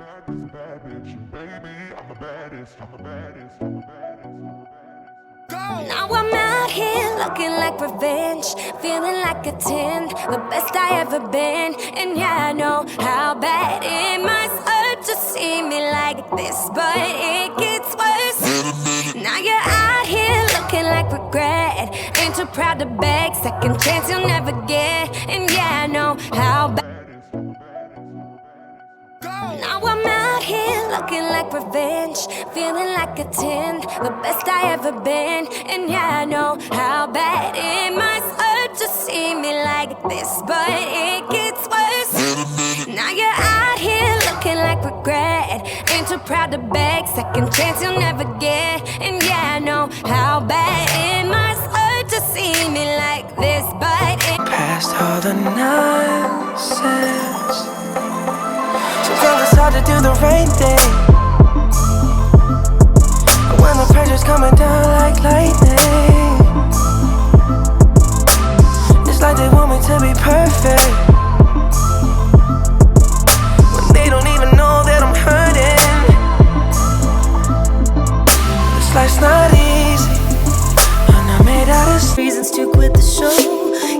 Now I'm out here looking like revenge, feeling like a 10, the best I ever been. And yeah, I know how bad it must hurt to see me like this, but it gets worse. Now you're out here looking like regret, ain't too proud to beg, second chance you'll never get. And yeah, I know how bad. Now I'm out here looking like revenge, feeling like a 10, the best I ever been. And yeah, I know how bad it must hurt to see me like this, but it gets worse. Now you're out here looking like regret, ain't too proud to beg, second chance you'll never get. And yeah, I know how bad it must hurt to see me like this, but it past all the nonsense. Sometimes it's hard to do the right thing when the pressure's coming down like lightning. It's like they want me to be perfect when they don't even know that I'm hurting. This life's not easy, I'm not made out of reasons to quit the show.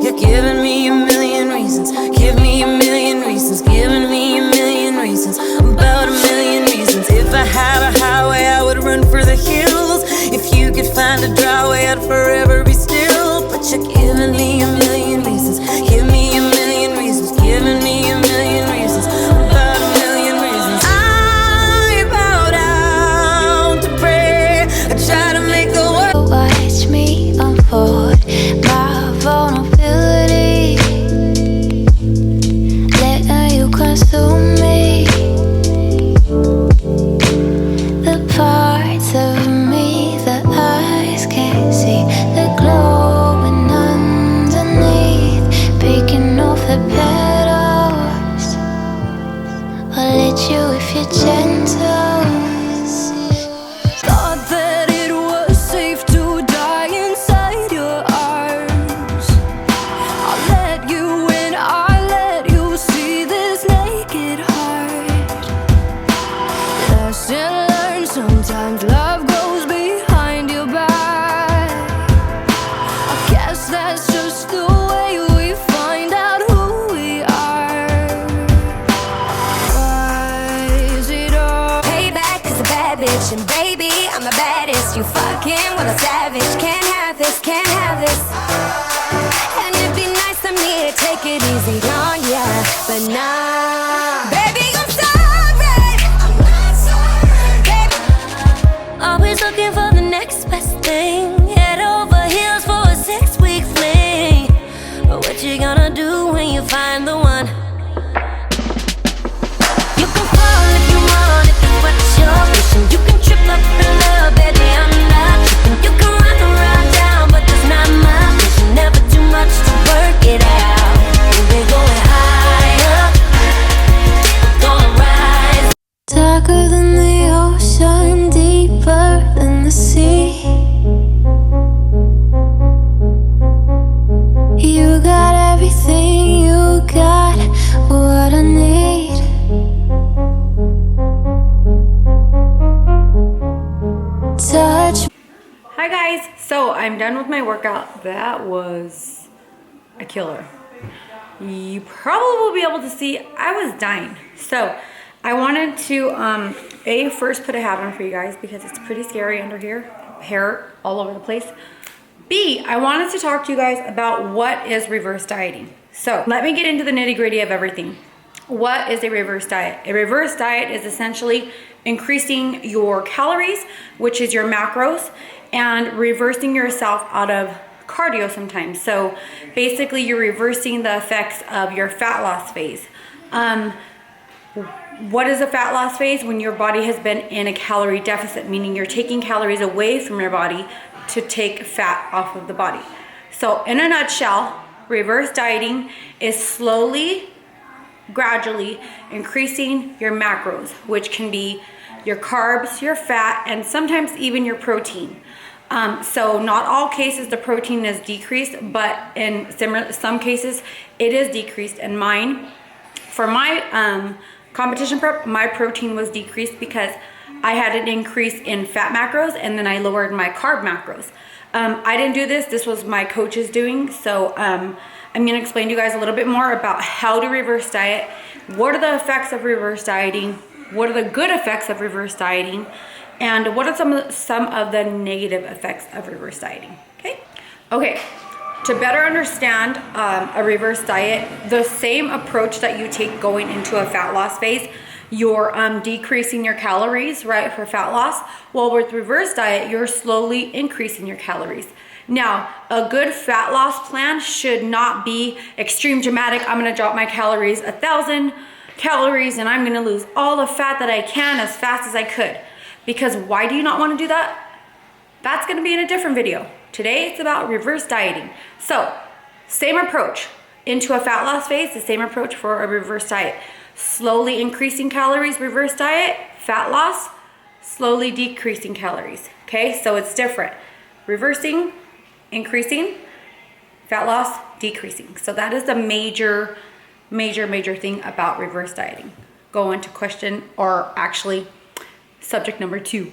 You're giving me a million reasons, give me a million reasons, giving me a million reasons, about a million reasons. If I had a highway, I would run for the hills. If you could find a dry way, I'd forever be still. But you're giving me a million reasons, give me a million reasons, giving me a million reasons, about a million reasons. I bow down to pray, I try to make the world watch me unfold my vulnerability, letting you consume me. The parts of me that eyes can't see, the glowing underneath, breaking off the petals. I'll let you if you're gentle. thought that it was safe to die inside your arms. I'll let you in, I'll let you see this naked heart. Lesson learned, sometimes love goes behind your back. I guess that's just the way we find out who we are. Why is it all payback? 'Cause a bad bitch, and baby, I'm the baddest. You fucking with a savage, can't have this, can't have this. And it'd be nice of me to take it easy on ya, but nah, baby, I'm sorry. I'm not sorry, baby. Always looking for the next best thing, head over heels for a 6-week fling. But what you gonna do when you find the one? You can fall if you want, if it's what you're wishing. You can trip up in love, baby, I'm not tripping. You can run around down, but that's not my mission. Never too much to work it out. And we're going higher, gonna rise. Darker than the ocean, deeper than the sea. You got everything, you got what I need. Touch. Hi guys, so I'm done with my workout. That was a killer. You probably will be able to see I was dying. So I wanted to first put a hat on for you guys because it's pretty scary under here. Hair all over the place. B, I wanted to talk to you guys about what is reverse dieting. So let me get into the nitty-gritty of everything. What is a reverse diet? A reverse diet is essentially increasing your calories, which is your macros, and reversing yourself out of cardio sometimes. So basically you're reversing the effects of your fat loss phase. What is a fat loss phase? When your body has been in a calorie deficit, meaning you're taking calories away from your body to take fat off of the body. So in a nutshell, reverse dieting is slowly, gradually increasing your macros, which can be your carbs, your fat, and sometimes even your protein. So not all cases the protein is decreased, but in some cases it is decreased. And for my competition prep, my protein was decreased because I had an increase in fat macros and then I lowered my carb macros. I didn't do this. This was my coach's doing. So I'm going to explain to you guys a little bit more about how to reverse diet. What are the effects of reverse dieting? What are the good effects of reverse dieting? And what are some of the negative effects of reverse dieting? Okay. To better understand a reverse diet, the same approach that you take going into a fat loss phase, you're decreasing your calories, right, for fat loss. Well, with reverse diet, you're slowly increasing your calories. Now, a good fat loss plan should not be extreme dramatic. I'm gonna drop my calories 1,000 calories and I'm gonna lose all the fat that I can as fast as I could. Because why do you not wanna do that? That's gonna be in a different video. Today, it's about reverse dieting. So, same approach into a fat loss phase, the same approach for a reverse diet. Slowly increasing calories, reverse diet, fat loss, slowly decreasing calories. Okay, so it's different. Reversing, increasing, fat loss, decreasing. So that is the major thing about reverse dieting. Go into question, or actually subject number 2.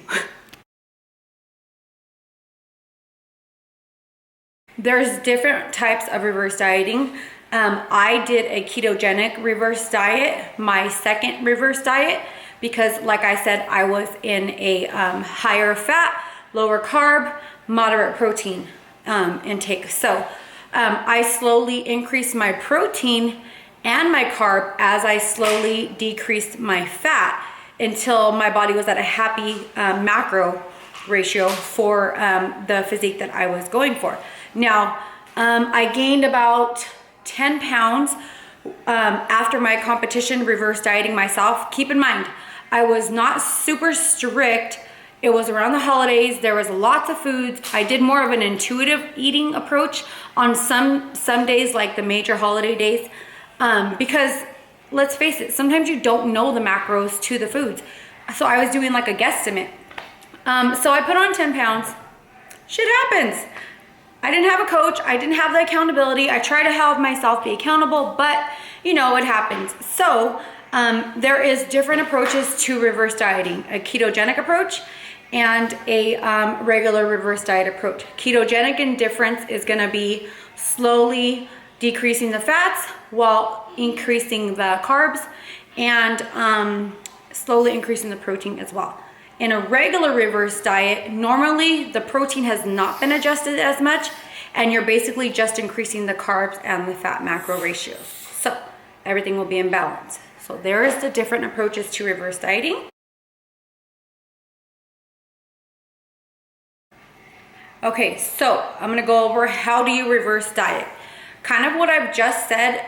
There's different types of reverse dieting. I did a ketogenic reverse diet, my second reverse diet, because like I said, I was in a higher fat, lower carb, moderate protein intake. So I slowly increased my protein and my carb as I slowly decreased my fat until my body was at a happy macro ratio for the physique that I was going for. Now, I gained about 10 pounds after my competition reverse dieting myself. Keep in mind, I was not super strict. It was around the holidays. There was lots of foods. I did more of an intuitive eating approach on some days, like the major holiday days, because let's face it, sometimes you don't know the macros to the foods. So I was doing like a guesstimate. So I put on 10 pounds. Shit happens. I didn't have a coach. I didn't have the accountability. I try to have myself be accountable, but you know, it happens. So there is different approaches to reverse dieting, a ketogenic approach and a regular reverse diet approach. Ketogenic in difference is gonna be slowly decreasing the fats while increasing the carbs and slowly increasing the protein as well. In a regular reverse diet, normally the protein has not been adjusted as much and you're basically just increasing the carbs and the fat macro ratios. So everything will be in balance. So there is the different approaches to reverse dieting. Okay, so I'm gonna go over how do you reverse diet. Kind of what I've just said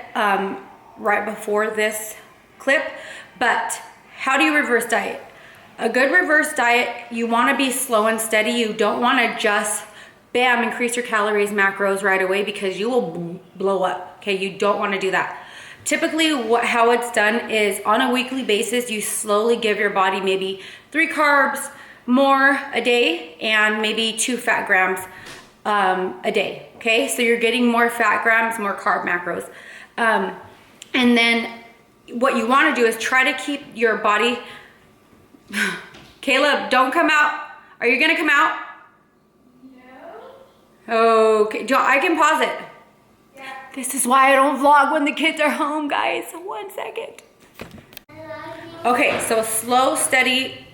right before this clip, but how do you reverse diet? A good reverse diet, you wanna be slow and steady. You don't wanna just, bam, increase your calories, macros right away because you will blow up, okay? You don't wanna do that. Typically, how it's done is on a weekly basis, you slowly give your body maybe 3 carbs more a day and maybe 2 fat grams a day, okay? So you're getting more fat grams, more carb macros. And then what you wanna do is try to keep your body, Caleb, don't come out. Are you gonna come out? No. Okay, I can pause it. Yeah. This is why I don't vlog when the kids are home, guys. 1 second. Okay, so a slow, steady,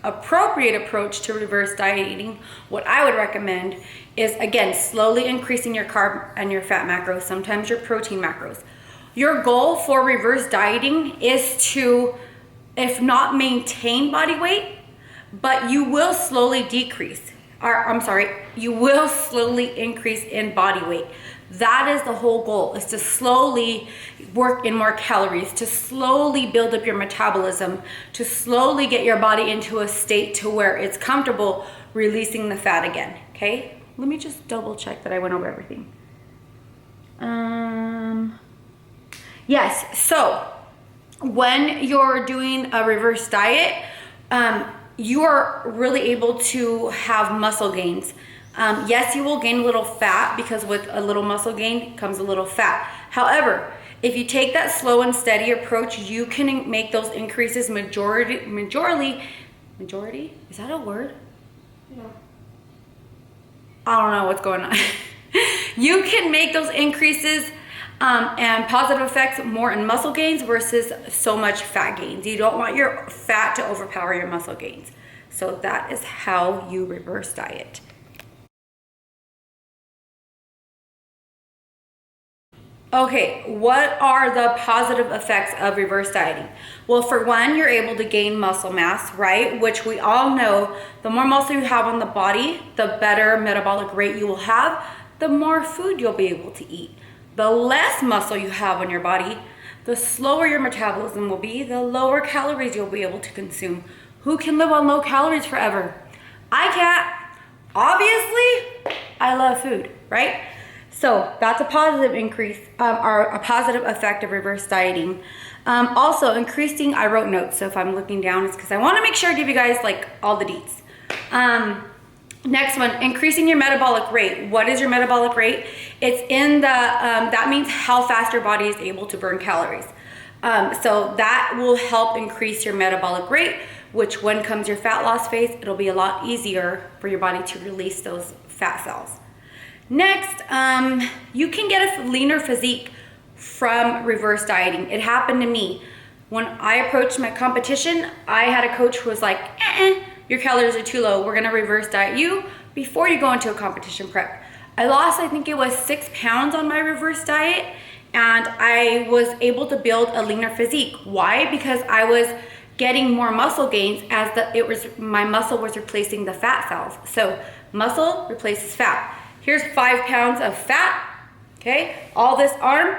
appropriate approach to reverse dieting, what I would recommend is, again, slowly increasing your carb and your fat macros, sometimes your protein macros. Your goal for reverse dieting is to, if not maintain body weight, but you will slowly decrease, you will slowly increase in body weight. That is the whole goal, is to slowly work in more calories, to slowly build up your metabolism, to slowly get your body into a state to where it's comfortable releasing the fat again, okay? Let me just double check that I went over everything. Yes, so when you're doing a reverse diet, you are really able to have muscle gains. Yes, you will gain a little fat because with a little muscle gain comes a little fat. However, if you take that slow and steady approach, you can make those increases majority, is that a word? No. I don't know what's going on. You can make those increases and positive effects more in muscle gains versus so much fat gains. You don't want your fat to overpower your muscle gains. So that is how you reverse diet. Okay, what are the positive effects of reverse dieting? Well, for one, you're able to gain muscle mass, right? Which we all know, the more muscle you have on the body, the better metabolic rate you will have, the more food you'll be able to eat. The less muscle you have on your body, the slower your metabolism will be, the lower calories you'll be able to consume. Who can live on low calories forever? I can't. Obviously, I love food, right? So that's a positive increase or a positive effect of reverse dieting. Also increasing, I wrote notes, so if I'm looking down, it's because I want to make sure I give you guys like all the deets. Next one, increasing your metabolic rate. What is your metabolic rate? It's in the, that means how fast your body is able to burn calories. So that will help increase your metabolic rate, which when comes your fat loss phase, it'll be a lot easier for your body to release those fat cells. Next, you can get a leaner physique from reverse dieting. It happened to me. When I approached my competition, I had a coach who was like, your calories are too low. We're gonna reverse diet you before you go into a competition prep. I lost, I think it was 6 pounds on my reverse diet, and I was able to build a leaner physique. Why? Because I was getting more muscle gains as my muscle was replacing the fat cells. So muscle replaces fat. Here's 5 pounds of fat, okay? All this arm,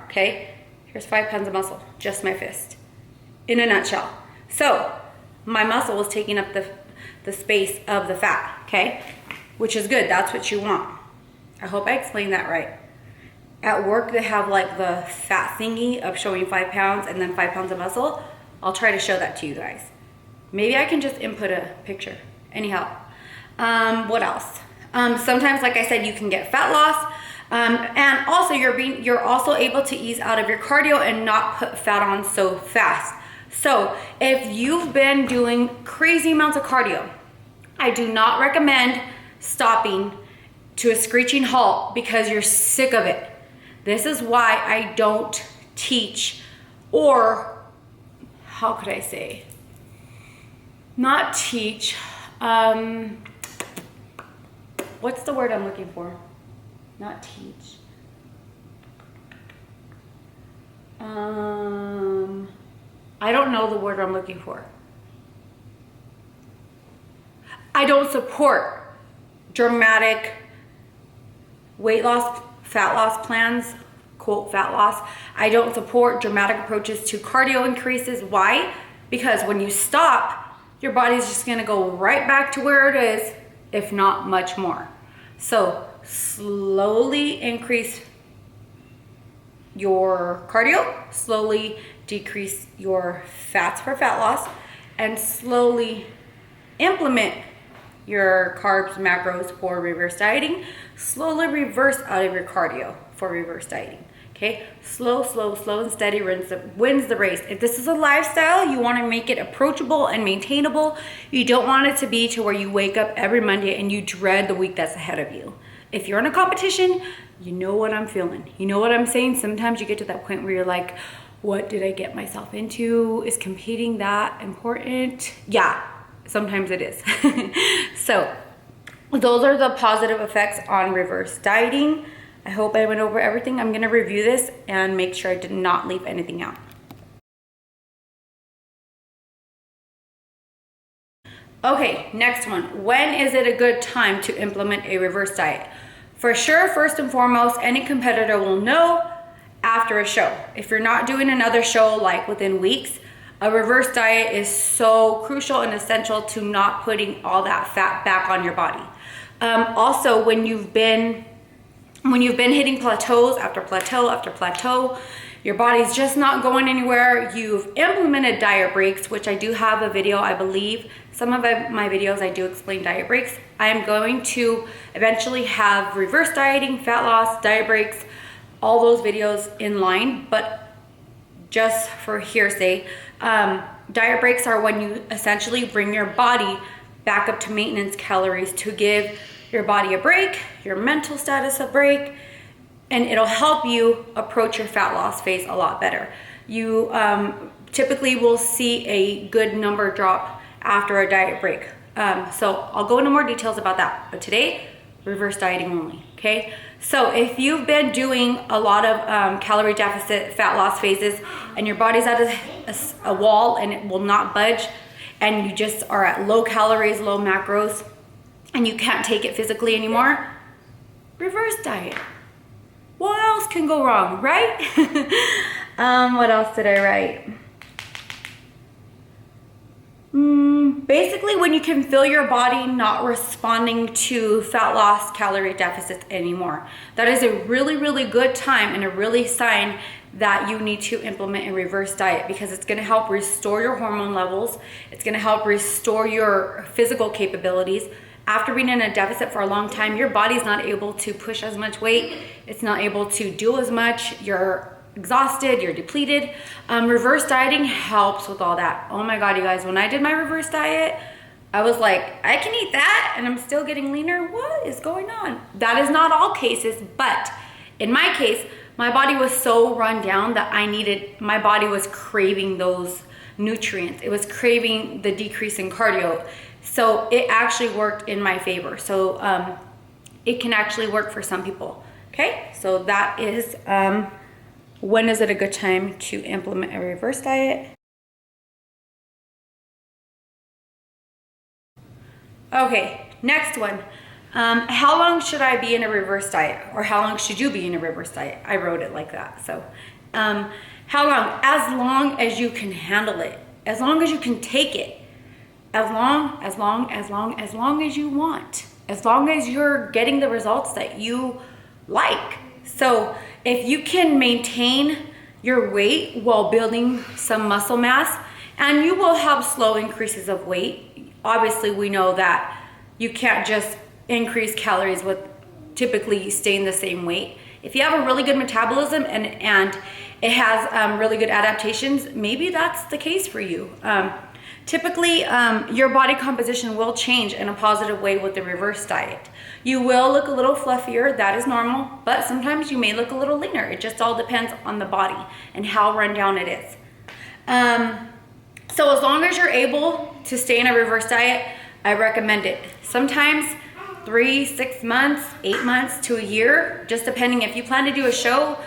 okay? Here's 5 pounds of muscle, just my fist, in a nutshell. So my muscle was taking up the space of the fat, okay? Which is good, that's what you want. I hope I explained that right. At work, they have like the fat thingy of showing 5 pounds and then 5 pounds of muscle. I'll try to show that to you guys. Maybe I can just input a picture. Anyhow. What else? Sometimes, like I said, you can get fat loss, and also you're also able to ease out of your cardio and not put fat on so fast. So if you've been doing crazy amounts of cardio, I do not recommend stopping to a screeching halt because you're sick of it. This is why I don't teach, or how could I say, not teach, what's the word I'm looking for? Not teach. I don't know the word I'm looking for. I don't support dramatic weight loss, fat loss plans, quote, fat loss. I don't support dramatic approaches to cardio increases. Why? Because when you stop, your body's just gonna go right back to where it is, if not much more. So slowly increase your cardio, slowly decrease your fats for fat loss, and slowly implement your carbs, macros for reverse dieting. Slowly reverse out of your cardio for reverse dieting. Okay, slow and steady wins the race. If this is a lifestyle, you want to make it approachable and maintainable. You don't want it to be to where you wake up every Monday and you dread the week that's ahead of you. If you're in a competition, you know what I'm feeling. You know what I'm saying? Sometimes you get to that point where you're like, what did I get myself into? Is competing that important? Yeah, sometimes it is. So those are the positive effects on reverse dieting. I hope I went over everything. I'm gonna review this and make sure I did not leave anything out. Okay, next one. When is it a good time to implement a reverse diet? For sure, first and foremost, any competitor will know after a show. If you're not doing another show like within weeks, a reverse diet is so crucial and essential to not putting all that fat back on your body. Also, when you've been hitting plateaus after plateau after plateau, your body's just not going anywhere, you've implemented diet breaks, which I do have a video, I believe. Some of my videos I do explain diet breaks. I am going to eventually have reverse dieting, fat loss, diet breaks, all those videos in line, but just for hearsay, diet breaks are when you essentially bring your body back up to maintenance calories to give your body a break, your mental status a break, and it'll help you approach your fat loss phase a lot better. You typically will see a good number drop after a diet break. So I'll go into more details about that, but today, reverse dieting only, okay? So if you've been doing a lot of calorie deficit fat loss phases and your body's at a wall and it will not budge, and you just are at low calories, low macros, and you can't take it physically anymore, reverse diet. What else can go wrong, right? What else did I write? Basically, when you can feel your body not responding to fat loss calorie deficits anymore. That is a really, really good time and a really sign that you need to implement a reverse diet, because it's going to help restore your hormone levels. It's going to help restore your physical capabilities. After being in a deficit for a long time, your body's not able to push as much weight. It's not able to do as much. You're exhausted, you're depleted. Reverse dieting helps with all that. Oh my God, you guys, when I did my reverse diet, I was like, I can eat that and I'm still getting leaner. What is going on? That is not all cases, but in my case, my body was so run down that my body was craving those nutrients. It was craving the decrease in cardio. So it actually worked in my favor. So it can actually work for some people. Okay, so that is, when is it a good time to implement a reverse diet? Okay, next one. How long should I be in a reverse diet? Or how long should you be in a reverse diet? I wrote it like that. So how long? As long as you can handle it. As long as you can take it. As long as you want. As long as you're getting the results that you like. So if you can maintain your weight while building some muscle mass, and you will have slow increases of weight. Obviously, we know that you can't just increase calories with typically staying the same weight. If you have a really good metabolism and it has really good adaptations, maybe that's the case for you. Typically, your body composition will change in a positive way with the reverse diet. You will look a little fluffier, that is normal, but sometimes you may look a little leaner. It just all depends on the body and how run down it is. So as long as you're able to stay in a reverse diet, I recommend it. Sometimes 3, 6 months, 8 months to a year, just depending. If you plan to do a show,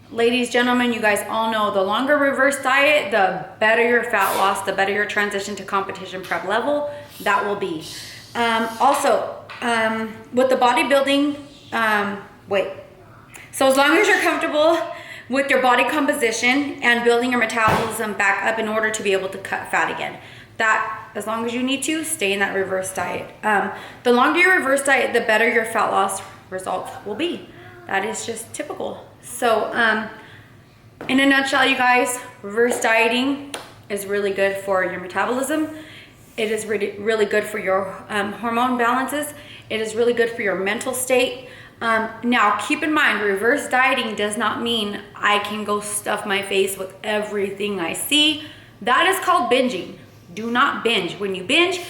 ladies, gentlemen, you guys all know the longer reverse diet, the better your fat loss, the better your transition to competition prep level that will be. Also, with the bodybuilding, so as long as you're comfortable with your body composition and building your metabolism back up in order to be able to cut fat again, that as long as you need to, stay in that reverse diet. The longer your reverse diet, the better your fat loss results will be. That is just typical. So in a nutshell, you guys, reverse dieting is really good for your metabolism. It is really, really good for your hormone balances. It is really good for your mental state. Now, keep in mind, reverse dieting does not mean I can go stuff my face with everything I see. That is called binging. Do not binge. When you binge,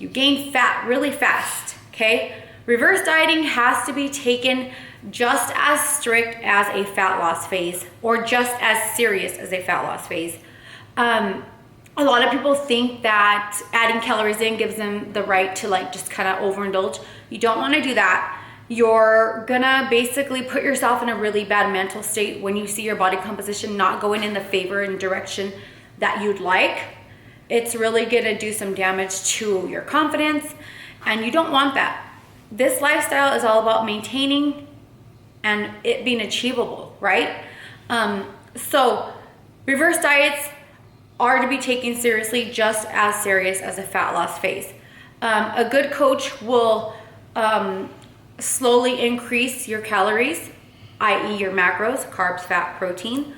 you gain fat really fast, okay? Reverse dieting has to be taken just as strict as a fat loss phase, or just as serious as a fat loss phase. A lot of people think that adding calories in gives them the right to like just kind of overindulge. You don't want to do that. You're gonna basically put yourself in a really bad mental state when you see your body composition not going in the favor and direction that you'd like. It's really gonna do some damage to your confidence, and you don't want that. This lifestyle is all about maintaining and it being achievable, right? So reverse diets are to be taken seriously, just as serious as a fat loss phase. A good coach will slowly increase your calories, i.e. your macros, carbs, fat, protein.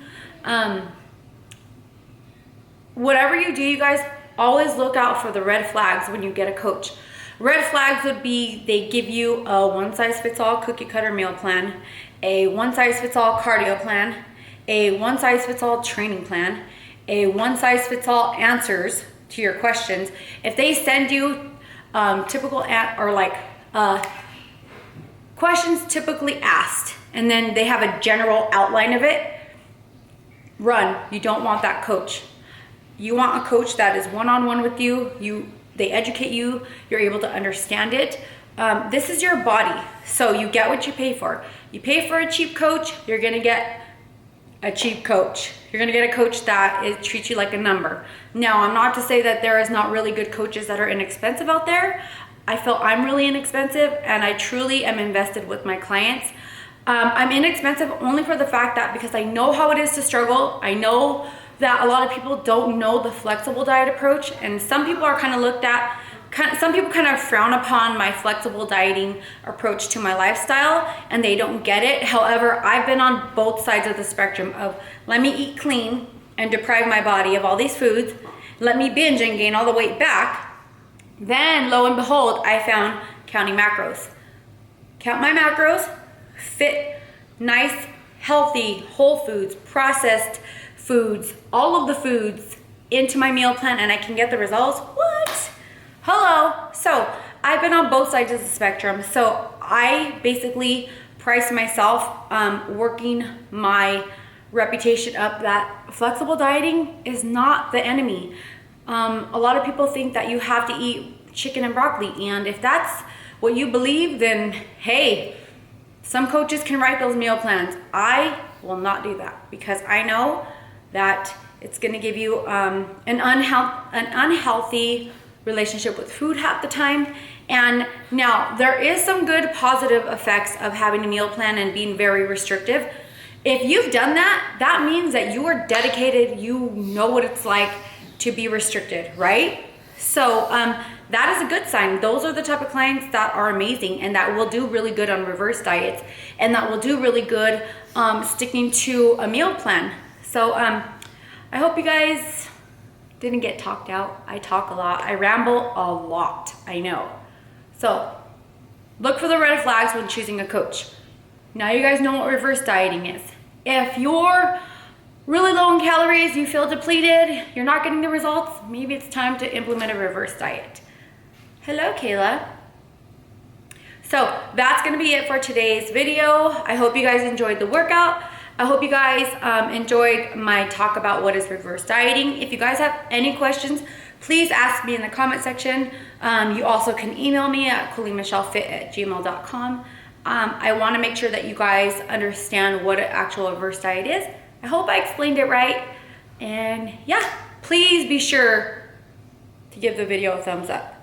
Whatever you do, you guys, always look out for the red flags when you get a coach. Red flags would be they give you a one-size-fits-all cookie cutter meal plan, a one-size-fits-all cardio plan, a one-size-fits-all training plan, a one-size-fits-all answers to your questions. If they send you questions typically asked, and then they have a general outline of it, run. You don't want that coach. You want a coach that is one-on-one with you. They educate you. You're able to understand it. This is your body, so you get what you pay for. You pay for a cheap coach, you're gonna get a cheap coach. You're gonna get a coach that treats you like a number. Now, I'm not to say that there is not really good coaches that are inexpensive out there. I feel I'm really inexpensive, and I truly am invested with my clients. I'm inexpensive only for the fact that because I know how it is to struggle. I know that a lot of people don't know the flexible diet approach, and some people are some people kind of frown upon my flexible dieting approach to my lifestyle, and they don't get it. However, I've been on both sides of the spectrum of let me eat clean and deprive my body of all these foods, let me binge and gain all the weight back. Then lo and behold, I found counting macros. Count my macros, fit, nice, healthy, whole foods, processed foods, all of the foods into my meal plan, and I can get the results. What? Hello. So I've been on both sides of the spectrum. So I basically price myself working my reputation up that flexible dieting is not the enemy. A lot of people think that you have to eat chicken and broccoli, and if that's what you believe, then hey, some coaches can write those meal plans. I will not do that because I know that it's going to give you an unhealthy relationship with food half the time. And now there is some good positive effects of having a meal plan and being very restrictive. If you've done that, that means that you are dedicated. You know what it's like to be restricted, right? So that is a good sign. Those are the type of clients that are amazing and that will do really good on reverse diets, and that will do really good sticking to a meal plan. So I hope you guys didn't get talked out. I talk a lot. I ramble a lot. I know. So look for the red flags when choosing a coach. Now you guys know what reverse dieting is. If you're really low in calories, you feel depleted, you're not getting the results, maybe it's time to implement a reverse diet. Hello, Kayla. So that's gonna be it for today's video. I hope you guys enjoyed the workout. I hope you guys enjoyed my talk about what is reverse dieting. If you guys have any questions, please ask me in the comment section. You also can email me at CooleyMichelleFit@gmail.com. I wanna make sure that you guys understand what an actual reverse diet is. I hope I explained it right. And yeah, please be sure to give the video a thumbs up.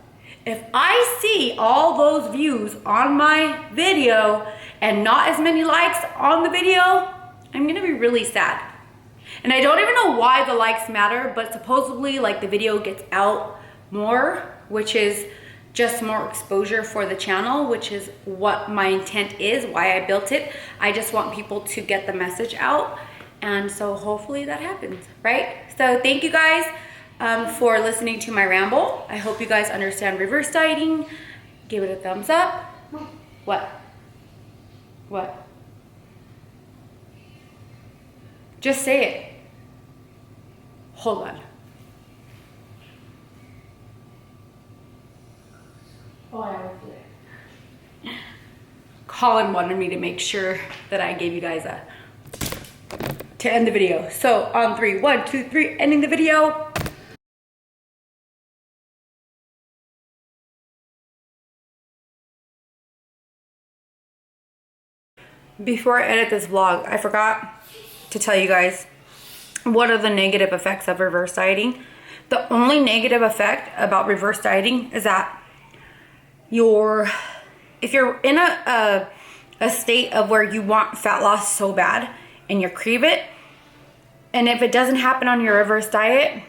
If I see all those views on my video and not as many likes on the video, I'm gonna be really sad. And I don't even know why the likes matter, but supposedly like the video gets out more, which is just more exposure for the channel, which is what my intent is, why I built it. I just want people to get the message out. And so hopefully that happens, right? So thank you guys for listening to my ramble. I hope you guys understand reverse dieting. Give it a thumbs up. What? What? Just say it. Hold on. Oh, I always do it. Colin wanted me to make sure that I gave you guys to end the video. So on 3, 1, 2, 3, ending the video. Before I edit this vlog, I forgot to tell you guys what are the negative effects of reverse dieting. The only negative effect about reverse dieting is that if you're in a state of where you want fat loss so bad and you crave it, and if it doesn't happen on your reverse diet,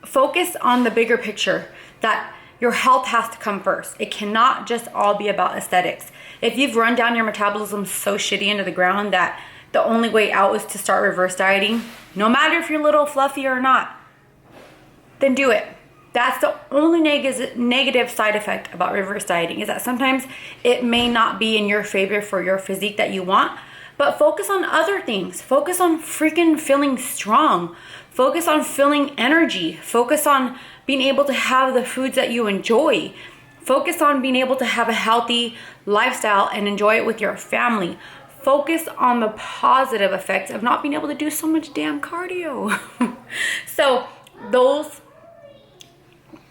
focus on the bigger picture that your health has to come first. It cannot just all be about aesthetics. If you've run down your metabolism so shitty into the ground that the only way out is to start reverse dieting, no matter if you're little fluffy or not, then do it. That's the only negative side effect about reverse dieting, is that sometimes it may not be in your favor for your physique that you want, but focus on other things. Focus on freaking feeling strong. Focus on feeling energy. Focus on being able to have the foods that you enjoy. Focus on being able to have a healthy lifestyle and enjoy it with your family. Focus on the positive effects of not being able to do so much damn cardio. So those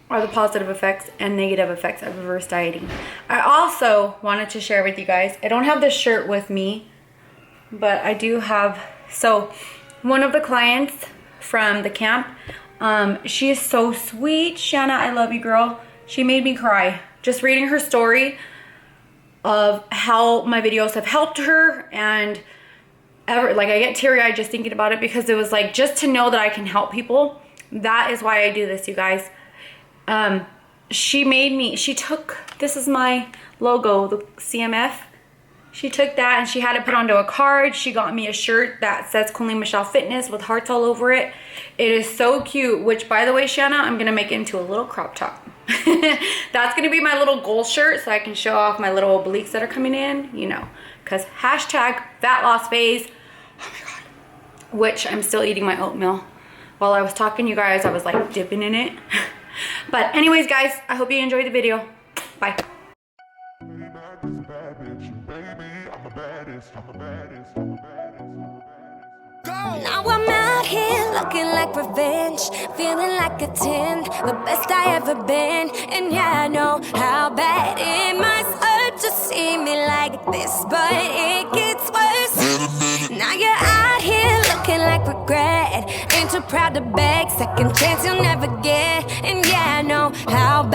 are the positive effects and negative effects of reverse dieting. I also wanted to share with you guys, I don't have this shirt with me, but I do have, so one of the clients from the camp, she is so sweet. Shanna, I love you, girl. She made me cry just reading her story of how my videos have helped her, and like I get teary-eyed just thinking about it, because it was like, just to know that I can help people. That is why I do this, you guys. She took, this is my logo, the CMF. She took that and she had it put onto a card. She got me a shirt that says Colleen Michelle Fitness with hearts all over it. It is so cute, which, by the way, Shanna, I'm gonna make it into a little crop top. That's gonna be my little goal shirt, so I can show off my little obliques that are coming in, you know, because hashtag fat loss phase. Oh my God. Which I'm still eating my oatmeal. While I was talking, you guys, I was like dipping in it. But anyways, guys, I hope you enjoyed the video. Bye. Now I'm out here looking like revenge, feeling like a 10, the best I ever been. And yeah, I know how bad it must hurt to see me like this, but it gets worse. Now you're out here looking like regret, ain't too proud to beg, second chance you'll never get. And yeah, I know how bad